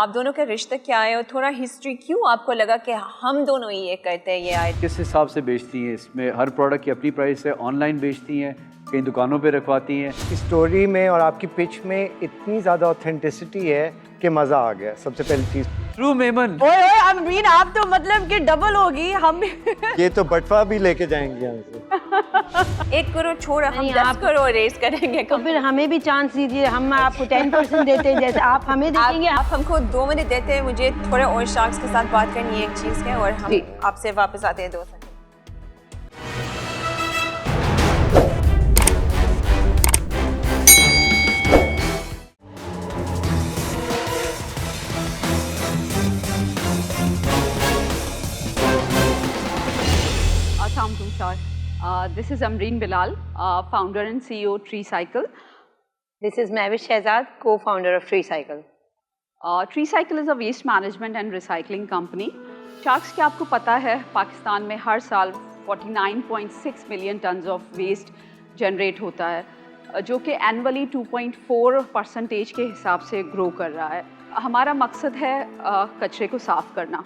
आप दोनों का रिश्ता क्या है और थोड़ा हिस्ट्री क्यों आपको लगा कि हम दोनों ही ये करते हैं ये आए? किस हिसाब से बेचती हैं? इसमें हर प्रोडक्ट की अपनी प्राइस है, ऑनलाइन बेचती हैं, कई दुकानों पे रखवाती हैं। इस स्टोरी में और आपकी पिच में इतनी ज़्यादा ऑथेंटिसिटी है कि मज़ा आ गया। सबसे पहली चीज़ ट्रू मेमन। ओए ओए अमरीन, आप तो मतलब कि डबल होगी। हम ये तो बटवा भी लेके जाएंगे यहाँ से। 1 करोड़ छोड़ हम नहीं, 10 आप- करोड़ रेस करेंगे। तो फिर हमें भी चांस दीजिए, हम आपको 10% देते हैं जैसे आप हमें देंगे। आप हमको 2 मिनट देते हैं, मुझे थोड़े और शार्क्स के साथ बात करनी है एक चीज़ है और हम आपसे वापस आते हैं 2 second. This is Amreen Bilal, founder and CEO TreeCycle. This is Mehwish Shehzad, co-founder of TreeCycle. TreeCycle is a waste management and recycling company. Sharks क्या आपको पता है पाकिस्तान में हर साल 49.6 million tons of waste generate होता है जो कि एनुअली 2.4% के हिसाब से ग्रो कर रहा है। हमारा मकसद है कचरे को साफ़ करना।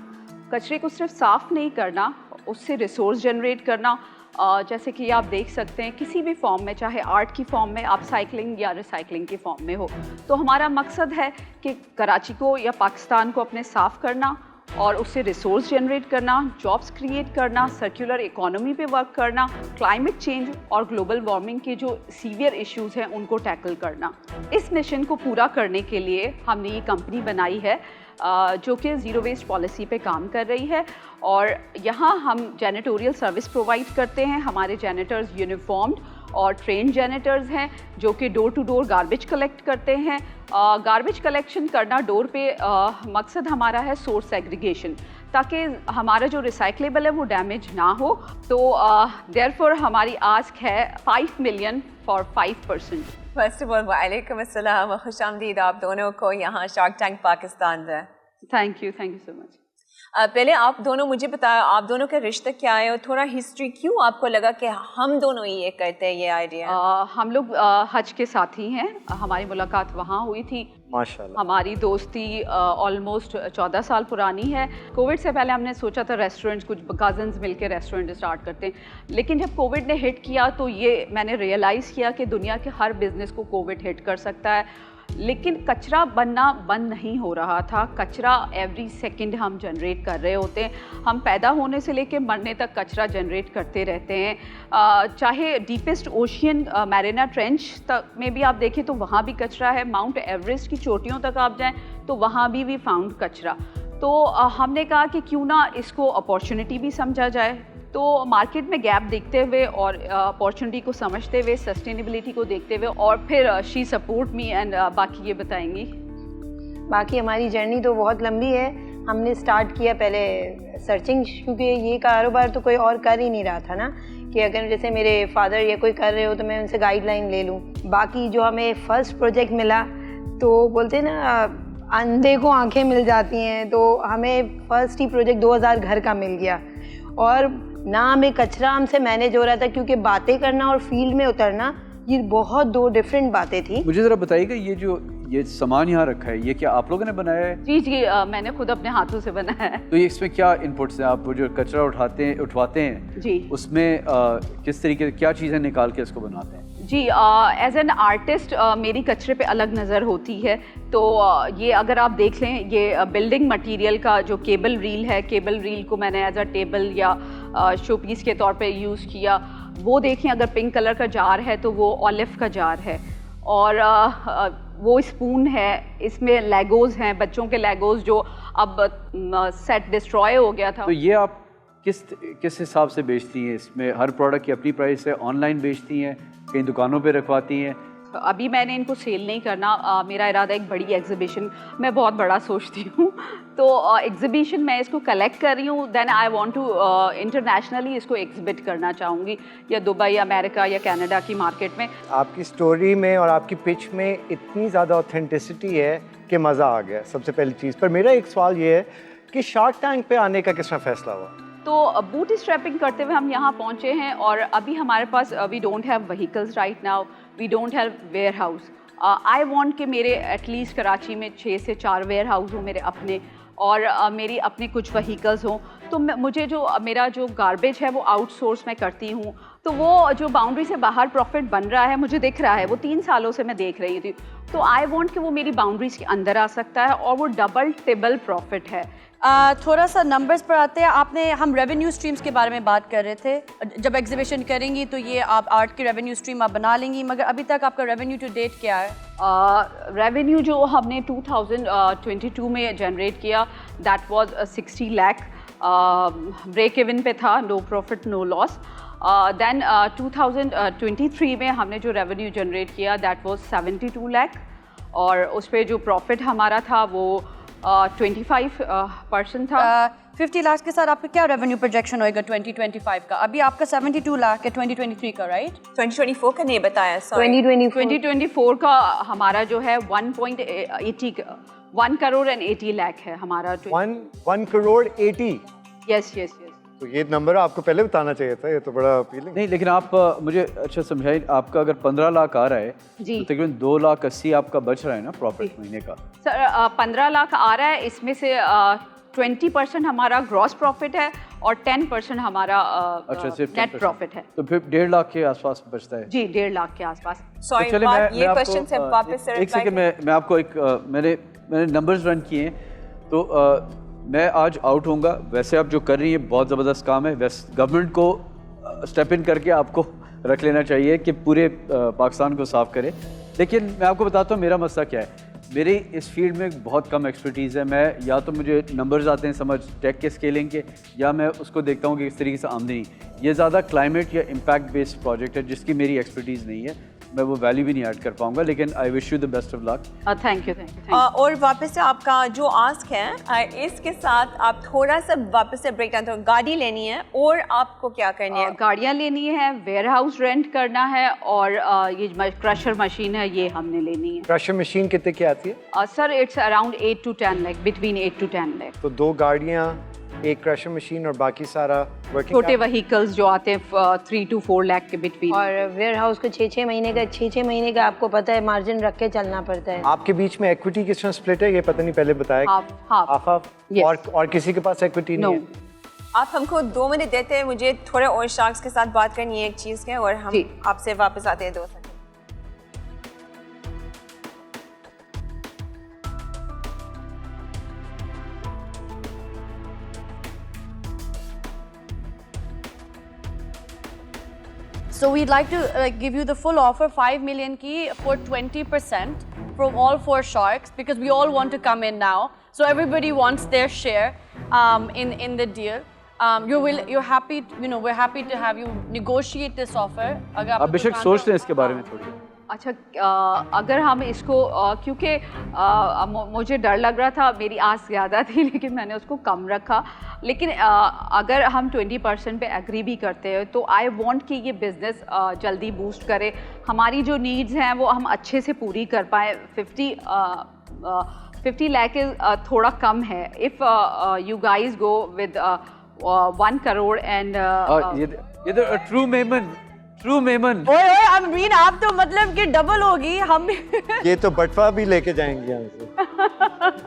कचरे को सिर्फ साफ़ नहीं करना, उससे रिसोर्स जनरेट करना। जैसे कि आप देख सकते हैं किसी भी फॉर्म में, चाहे आर्ट की फॉर्म में, अपसाइक्लिंग या रिसाइकलिंग की फॉर्म में हो, तो हमारा मकसद है कि कराची को या पाकिस्तान को अपने साफ़ करना और उससे रिसोर्स जनरेट करना, जॉब्स क्रिएट करना, सर्कुलर इकोनॉमी पे वर्क करना, क्लाइमेट चेंज और ग्लोबल वार्मिंग के जो सीवियर इश्यूज़ हैं उनको टैकल करना। इस मिशन को पूरा करने के लिए हमने ये कंपनी बनाई है जो कि ज़ीरो वेस्ट पॉलिसी पे काम कर रही है और यहाँ हम जैनिटोरियल सर्विस प्रोवाइड करते हैं। हमारे जैनिटर्स यूनिफॉर्म्ड और ट्रेन जैनिटर्स हैं जो कि door to door garbage collect करते हैं। गार्बेज कलेक्शन करना डोर पे मकसद हमारा है सोर्स एग्रीगेशन, ताकि हमारा जो रिसाइकलेबल है वो डैमेज ना हो। तो देयरफॉर हमारी आस्क है 5 million for 5%। First of all वालेकुम अस्सलाम, खुशामदीद आप दोनों को यहाँ शार्क टैंक पाकिस्तान में। Thank you so much. पहले आप दोनों मुझे बताया आप दोनों का रिश्ता क्या है और थोड़ा हिस्ट्री क्यों आपको लगा कि हम दोनों ही ये करते हैं ये आइडिया? हम लोग हज के साथी हैं, हमारी मुलाकात वहाँ हुई थी। माशाल्लाह। हमारी दोस्ती ऑलमोस्ट 14 साल पुरानी है। कोविड से पहले हमने सोचा था रेस्टोरेंट्स, कुछ कज़न्स मिलकर रेस्टोरेंट स्टार्ट करते हैं, लेकिन जब कोविड ने हिट किया तो ये मैंने रियलाइज़ किया कि दुनिया के हर बिज़नेस को कोविड हिट कर सकता है, लेकिन कचरा बनना बंद नहीं हो रहा था। कचरा एवरी सेकंड हम जनरेट कर रहे होते हैं। हम पैदा होने से लेकर मरने तक कचरा जनरेट करते रहते हैं। चाहे डीपेस्ट ओशियन मैरिना ट्रेंच तक में भी आप देखें तो वहाँ भी कचरा है। माउंट एवरेस्ट की चोटियों तक आप जाएं तो वहाँ भी वी फाउंड कचरा। तो हमने कहा कि क्यों ना इसको अपॉर्चुनिटी भी समझा जाए। तो मार्केट में गैप देखते हुए और अपॉर्चुनिटी को समझते हुए, सस्टेनेबिलिटी को देखते हुए, और फिर शी सपोर्ट मी एंड बाकी ये बताएंगी। बाकी हमारी जर्नी तो बहुत लंबी है। हमने स्टार्ट किया पहले सर्चिंग, क्योंकि ये कारोबार तो कोई और कर ही नहीं रहा था ना, कि अगर जैसे मेरे फादर या कोई कर रहे हो तो मैं उनसे गाइडलाइन ले लूँ। बाकी जो हमें फर्स्ट प्रोजेक्ट मिला तो बोलते ना अंधे को आंखें मिल जाती हैं, तो हमें फर्स्ट ही प्रोजेक्ट 2000 घर का मिल गया और ना हमें कचरा हमसे मैनेज हो रहा था, क्योंकि बातें करना और फील्ड में उतरना ये बहुत 2 डिफरेंट बातें थी। मुझे ज़रा बताइएगा ये सामान यहाँ रखा है, ये क्या आप लोगों ने बनाया है? जी मैंने खुद अपने हाथों से बनाया है। तो ये इसमें क्या इनपुट्स हैं? आप वो जो कचरा उठवाते हैं जी, उसमें किस तरीके क्या चीज़ें निकाल के इसको बनाते हैं? जी एज एन आर्टिस्ट मेरी कचरे पे अलग नज़र होती है। तो ये अगर आप देख लें, ये बिल्डिंग मटेरियल का जो केबल रील है, केबल रील को मैंने एज अ टेबल या शो पीस के तौर पे यूज़ किया। वो देखें, अगर पिंक कलर का जार है तो वो ऑलिव का जार है, और वो स्पून है, इसमें लेगोज़ हैं, बच्चों के लेगोज़ जो अब सेट डिस्ट्रॉय हो गया था। तो ये आप किस हिसाब से बेचती हैं? इसमें हर प्रोडक्ट की अपनी प्राइस है, ऑनलाइन बेचती हैं, कई दुकानों पे रखवाती हैं? अभी मैंने इनको सेल नहीं करना। मेरा इरादा एक बड़ी एग्जीबिशन, मैं बहुत बड़ा सोचती हूँ, तो एग्जीबिशन मैं इसको कलेक्ट कर रही हूँ, then I want to internationally इसको एग्जिबिट करना चाहूँगी, या दुबई, अमेरिका या कनाडा की मार्केट में। आपकी स्टोरी में और आपकी पिच में इतनी ज़्यादा ऑथेंटिसिटी है कि मज़ा आ गया। सबसे पहली चीज़ पर मेरा एक सवाल ये है कि शार्क टैंक पे आने का किस तरह फैसला हुआ? तो बूट स्ट्रैपिंग करते हुए हम यहाँ पहुँचे हैं, और अभी हमारे पास we don't have vehicles right now, we don't have warehouse, I want कि मेरे एटलीस्ट कराची में 6 से 4 वेयर हाउस हो मेरे अपने, और मेरी अपने कुछ व्हीकल्स हों। तो मुझे जो मेरा जो गार्बेज है वो आउटसोर्स मैं करती हूँ, तो वो जो बाउंड्री से बाहर प्रॉफिट बन रहा है मुझे दिख रहा है, वो 3 सालों से मैं देख रही थी। तो आई वांट कि वो मेरी बाउंड्रीज के अंदर आ सकता है और वो डबल टिबल प्रॉफिट है। थोड़ा सा नंबर्स पर आते हैं। हम रेवेन्यू स्ट्रीम्स के बारे में बात कर रहे थे। जब एग्जीबिशन करेंगी तो ये आप आर्ट की रेवेन्यू स्ट्रीम आप बना लेंगी, मगर अभी तक आपका रेवेन्यू टू डेट क्या है? रेवेन्यू जो हमने 2022 में जनरेट किया that was 60 lakh, break even पे था, no profit no loss. Then 2023 में हमने जो रेवेन्यू जनरेट किया दैट वाज 72 लाख, और उस पर जो प्रॉफिट हमारा था वो 25% था। 50 लाख के साथ आपका क्या रेवेन्यू प्रोजेक्शन होएगा 2025 का? अभी आपका 72 लाख है 2023 का, राइट? 2024 का नहीं बताया, सॉरी। 2024 का हमारा जो है 1 करोड़ and 80 लाख है हमारा। 1 करोड़ 80। Yes yes yes. तो ये नंबर आपको पहले बताना चाहिए था, ये तो बड़ा अपीलिंग। नहीं, लेकिन आप मुझे अच्छा समझाइए, आपका अगर 15 लाख आ रहा है जी, तो तकरीबन 2,80,000 आपका बच रहा है ना प्रॉफिट महीने का? सर 15 लाख आ रहा है, इसमें से 20% हमारा ग्रॉस प्रॉफिट है और 10% हमारा अच्छा, सिर्फ नेट प्रॉफिट है। तो फिर 1.5 लाख के आसपास बचता है। जी, 1.5 लाख के आसपास। सॉरी, चलिए, ये मैं क्वेश्चन से आपको, वापस से एक सेकंड, मैं आपको एक मैंने नंबर्स रन किए हैं, तो मैं आज आउट होऊंगा। वैसे आप जो कर रही हैं बहुत ज़बरदस्त काम है, वैसे गवर्नमेंट को स्टेप इन करके आपको रख लेना चाहिए कि पूरे पाकिस्तान को साफ करे। लेकिन मैं आपको बताता हूँ मेरा मसला क्या है। मेरी इस फील्ड में बहुत कम एक्सपर्टीज़ है। मैं या तो मुझे नंबर्स आते हैं समझ टेक के स्केलिंग के, या मैं उसको देखता हूँ कि किस तरीके से आमदनी। ये ज़्यादा क्लाइमेट या इम्पैक्ट बेस्ड प्रोजेक्ट है जिसकी मेरी एक्सपर्टीज़ नहीं है, मैं वो वैल्यू भी नहीं ऐड कर पाऊंगा। लेकिन I wish you the best of luck. Thank you. और वापस से आपका जो आस्क है, इसके साथ आप थोड़ा सा वापस से ब्रेक डाउन, तो गाड़ी लेनी है और आपको क्या करनी है? गाड़ियाँ लेनी है, वेयर हाउस रेंट करना है, और ये क्रशर मशीन है ये हमने लेनी है। क्रशर मशीन कितने की आती है? Sir it's around 8 to 10 lakh, between 8 to 10 lakh. तो 2 गाड़ियाँ, एक क्रशर मशीन और बाकी सारा वर्किंग। छोटे व्हीकल्स जो आते हैं 3 to 4 लाख के बिटवीन। और वेयर हाउस को 6-6 महीने का आपको पता है मार्जिन रख के चलना पड़ता है। आपके बीच में इक्विटी किस तरह स्प्लिट है, ये पता नहीं पहले बताया। हाफ। Yes. और किसी के पास इक्विटी नहीं है? आप हमको 2 मिनट देते हैं, मुझे थोड़े और शार्क्स के साथ बात करनी है एक चीज़ के, और हम आपसे वापस आते हैं 2 second. So we'd like to give you the full offer, 5 million ki for 20% from all 4 sharks, because we all want to come in now. So everybody wants their share in the deal. You're happy, we're happy to have you negotiate this offer. आप बेशक सोच लें इसके बारे में थोड़ी। अच्छा, अगर हम इसको क्योंकि मुझे डर लग रहा था, मेरी आस ज़्यादा थी लेकिन मैंने उसको कम रखा। लेकिन अगर हम 20% पे एग्री भी करते हैं तो आई वांट कि ये बिज़नेस जल्दी बूस्ट करे, हमारी जो नीड्स हैं वो हम अच्छे से पूरी कर पाएँ। 50 लाख थोड़ा कम है। If you guys go with 1 crore and ये तो ट्रू मेमन। ओए अमीन, आप तो मतलब कि डबल होगी। हम ये तो बटवा भी लेके जाएंगे यहाँ से।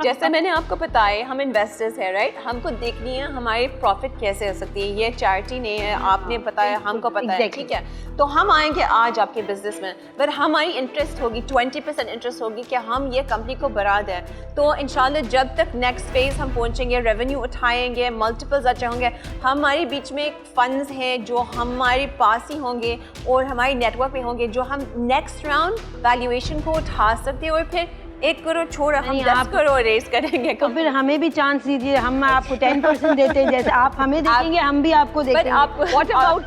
जैसे मैंने आपको बताया, हम इन्वेस्टर्स हैं, राइट? हमको देखनी है हमारी प्रॉफिट कैसे हो सकती है। ये चैरिटी नहीं है, आपने बताया, हमको पता है, ठीक है? तो हम आएंगे आज आपके बिजनेस में, पर हमारी इंटरेस्ट होगी 20% इंटरेस्ट होगी कि हम ये कंपनी को बढ़ा दें। तो इंशाल्लाह जब तक नेक्स्ट फेज हम पहुंचेंगे, रेवेन्यू उठाएंगे, मल्टीपल्स अच्छे होंगे, हमारे बीच में फंड्स हैं जो हमारे पास ही होंगे और हमारी नेटवर्क में होंगे, जो हम नेक्स्ट राउंड वैल्यूएशन को उठा सकते हैं और फिर 1 करोड़ छोड़ हम 10 करोड़ रेज करेंगे। तो फिर हमें भी चांस दीजिए, हम आपको 10% देते हैं, जैसे आप हमें देखेंगे हम भी आपको देखेंगे। व्हाट अबाउट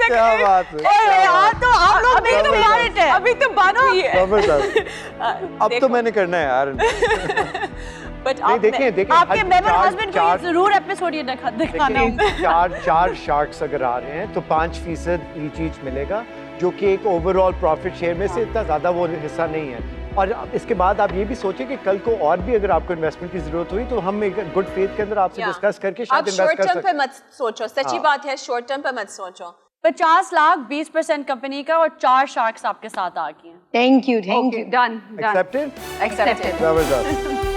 क्या बात है यार, तो आप लोग मेरे तो मैरिट है। अभी तो बात हुई है। जबरदस्त। अब तो मैंने करना है यार। बट नहीं, देखें आपके मेमन हस्बैंड को जरूर एपिसोड ये दिखाना होगा। 4 शार्क्स अगर आ रहे हैं तो 5% ईच मिलेगा, जो कि एक ओवरऑल प्रॉफिट शेयर में से इतना ज़्यादा वो हिस्सा नहीं है। और इसके बाद आप ये भी सोचें कि कल को और भी अगर आपको इन्वेस्टमेंट की जरूरत हुई तो हम एक गुड फेथ के अंदर आपसे डिस्कस करके शायद आप इन्वेस्ट शॉर्ट कर टर्म सकते पे मत सोचो, सच्ची बात है, शॉर्ट टर्म पे मत सोचो। 50 लाख 20% कंपनी का और 4 शार्क्स आपके साथ आ गए हैं। Thank you Okay, done. Accepted? Accepted. That was us.